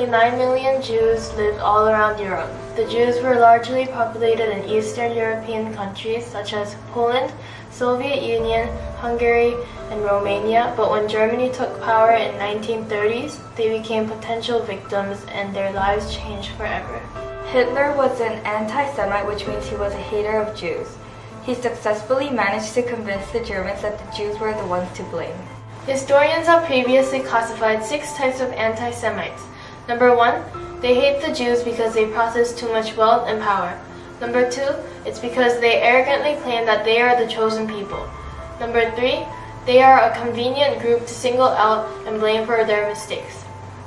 Roughly 9 million Jews lived all around Europe. The Jews were largely populated in Eastern European countries such as Poland, Soviet Union, Hungary, and Romania, but when Germany took power in 1930s, they became potential victims and their lives changed forever. Hitler was an anti-Semite, which means he was a hater of Jews. He successfully managed to convince the Germans that the Jews were the ones to blame. Historians have previously classified 6 types of anti-Semites. Number 1, they hate the Jews because they possess too much wealth and power. Number 2, it's because they arrogantly claim that they are the chosen people. Number 3, they are a convenient group to single out and blame for their mistakes.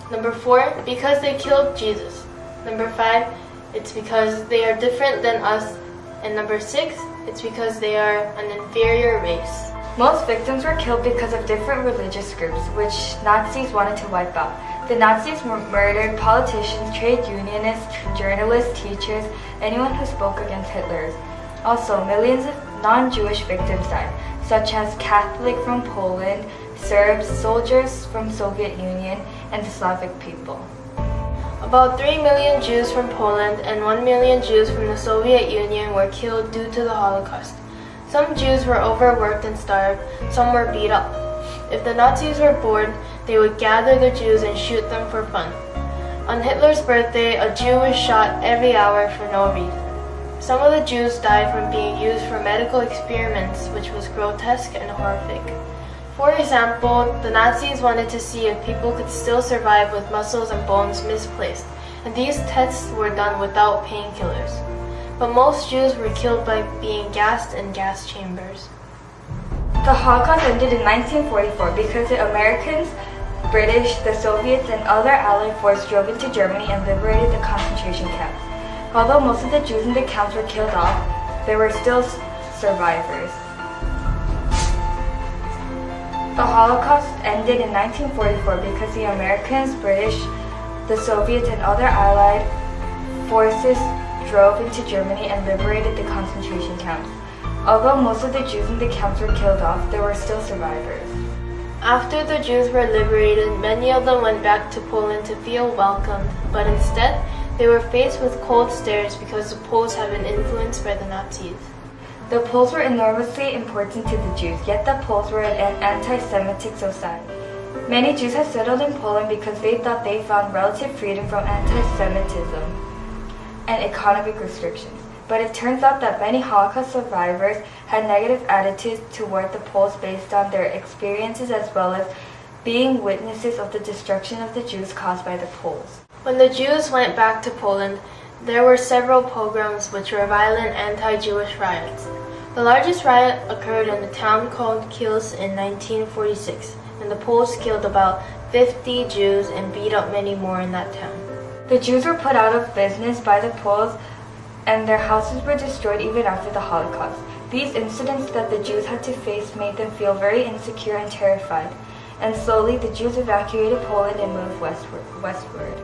Number 4, because they killed Jesus. Number 5, it's because they are different than us. And number 6, it's because they are an inferior race. Most victims were killed because of different religious groups, which Nazis wanted to wipe out. The Nazis murdered politicians, trade unionists, journalists, teachers, anyone who spoke against Hitler. Also, millions of non-Jewish victims died, such as Catholics from Poland, Serbs, soldiers from Soviet Union, and the Slavic people. About 3 million Jews from Poland and 1 million Jews from the Soviet Union were killed due to the Holocaust. Some Jews were overworked and starved, some were beat up. If the Nazis were bored, they would gather the Jews and shoot them for fun. On Hitler's birthday, a Jew was shot every hour for no reason. Some of the Jews died from being used for medical experiments, which was grotesque and horrific. For example, the Nazis wanted to see if people could still survive with muscles and bones misplaced, and these tests were done without painkillers. But most Jews were killed by being gassed in gas chambers. The Holocaust ended in 1944 because the Americans, British, the Soviets, and other Allied forces drove into Germany and liberated the concentration camps. Although most of the Jews in the camps were killed off, there were still survivors. The Holocaust ended in 1944 because the Americans, British, the Soviets, and other Allied forces drove into Germany and liberated the concentration camps. Although most of the Jews in the camps were killed off, there were still survivors. After the Jews were liberated, many of them went back to Poland to feel welcomed, but instead, they were faced with cold stares because the Poles had been influenced by the Nazis. The Poles were enormously important to the Jews, yet the Poles were an anti-Semitic society. Many Jews had settled in Poland because they thought they found relative freedom from anti-Semitism and economic restrictions. But it turns out that many Holocaust survivors had negative attitudes toward the Poles based on their experiences as well as being witnesses of the destruction of the Jews caused by the Poles. When the Jews went back to Poland, there were several pogroms which were violent anti-Jewish riots. The largest riot occurred in a town called Kielce in 1946, and the Poles killed about 50 Jews and beat up many more in that town. The Jews were put out of business by the Poles and their houses were destroyed even after the Holocaust. These incidents that the Jews had to face made them feel very insecure and terrified, and slowly the Jews evacuated Poland and moved westward.